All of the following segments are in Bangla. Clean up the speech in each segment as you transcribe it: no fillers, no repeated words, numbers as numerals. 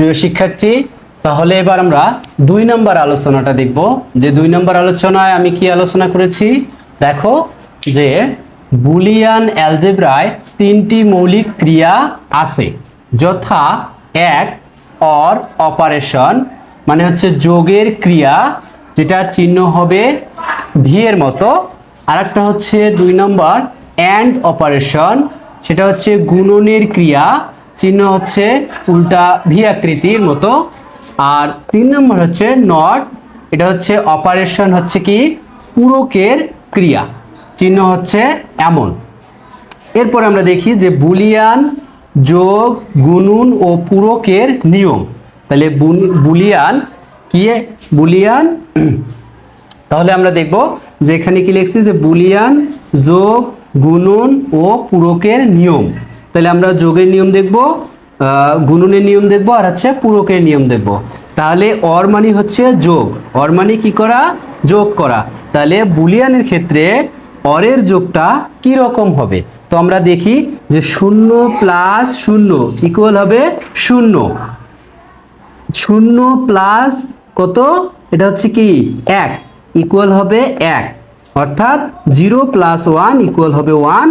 প্রিয় শিক্ষার্থী, তাহলে এবার আমরা 2 নম্বর আলোচনাটা দেখব। যে 2 নম্বর আলোচনায় আমি কি আলোচনা করেছি দেখো, যে বুলিয়ান অ্যালজেব্রায় 3টি মৌলিক ক্রিয়া আছে, যথা এক অর অপারেশন, মানে হচ্ছে যোগের ক্রিয়া, যেটার চিহ্ন হবে ভি এর মতো। আরেকটা হচ্ছে 2 নম্বর অ্যান্ড অপারেশন, সেটা হচ্ছে গুণনের ক্রিয়া, চিহ্ন হচ্ছে উল্টা ভি আকৃতির মতো। আর 3 নম্বর হচ্ছে নট, এটা হচ্ছে অপারেশন, হচ্ছে কি পূরকের ক্রিয়া, চিহ্ন হচ্ছে এমন। এরপর আমরা দেখি যে বুলিয়ান যোগ গুণন ও পূরকের নিয়ম। তাহলে বুলিয়ান কি, বুলিয়ান তাহলে আমরা দেখব যে এখানে কি লিখছি, যে বুলিয়ান যোগ গুণন ও পূরকের নিয়ম। তাহলে আমরা যোগের নিয়ম দেখব, গুণনের নিয়ম দেখব, আর হচ্ছে পূরকের নিয়ম দেখব। তাহলে অর মানে হচ্ছে যোগ, অর মানে কি করা, যোগ করা। তাহলে বুলিয়ানের ক্ষেত্রে অরের যোগটা কি রকম হবে, তো আমরা দেখি যে 0 প্লাস 0 ইকুয়াল হবে 0, 0 প্লাস কত, এটা হচ্ছে কি 1 ইকুয়াল হবে 1, অর্থাৎ 0 প্লাস 1 ইকুয়াল হবে 1,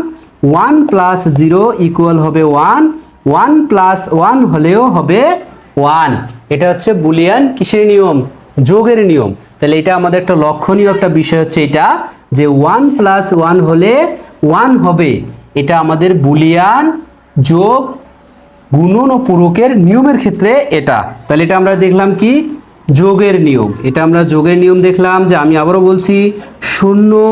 1 প্লাস 0 ইকুয়াল হবে 1, 1 প্লাস 1 হলেও হবে 1। এটা হচ্ছে বুলিয়ান কিসের নিয়ম, যোগের নিয়ম। তাহলে এটা আমাদের একটা লক্ষণীয় একটা বিষয় হচ্ছে এটা, যে 1 প্লাস 1 হলে 1 হবে। এটা আমাদের বুলিয়ান যোগ গুণন ও পূরকের নিয়মের ক্ষেত্রে এটা। তাহলে এটা আমরা দেখলাম কি যোগের নিয়ম, এটা আমরা যোগের নিয়ম দেখলাম। যে আমি আবারও বলছি, 0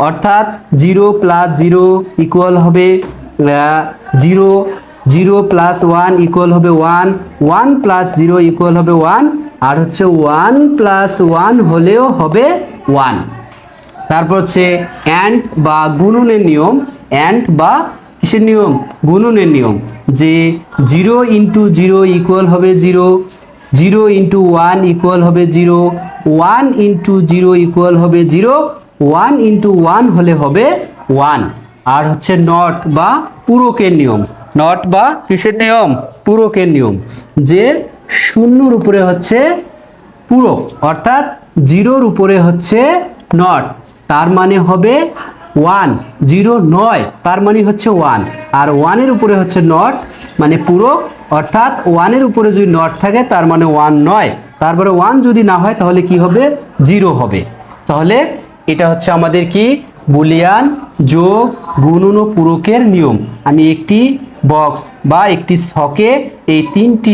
অর্থাৎ 0 প্লাস 0 ইকুয়াল হবে 0, 0 প্লাস 1 ইকুয়াল হবে 1, 1 প্লাস 0 ইকুয়াল হবে 1, আর হচ্ছে 1 প্লাস 1 হলেও হবে 1। তারপর হচ্ছে অ্যান্ড বা গুণনের নিয়ম, অ্যান্ড বা কিসের নিয়ম, গুণনের নিয়ম। যে 0 ইন্টু 0 ইকুয়াল হবে 0, 0 ইন্টু 1 ইকুয়াল হবে 0, 1 ইন্টু 0 ইকুয়াল হবে 0, 1 ইন্টু 1 হলে হবে 1। আর হচ্ছে নট বা পূরকের নিয়ম, নট বা কিসের নিয়ম, পূরকের নিয়ম। যে 0-র উপরে হচ্ছে পূরক, অর্থাৎ 0-র উপরে হচ্ছে নট, তার মানে হবে 1, 0 নয় তার মানে হচ্ছে 1, আর 1-এর উপরে হচ্ছে নট মানে পূরক, অর্থাৎ 1-এর উপরে যদি নট থাকে তার মানে 1 নয়, তারপরে 1 যদি না হয় তাহলে কি হবে, 0 হবে। তাহলে এটা হচ্ছে আমাদের কি বুলিয়ান যোগ গুণন ও পূরকের নিয়ম। আমি একটি বক্স বা একটি ছকে এই 3টি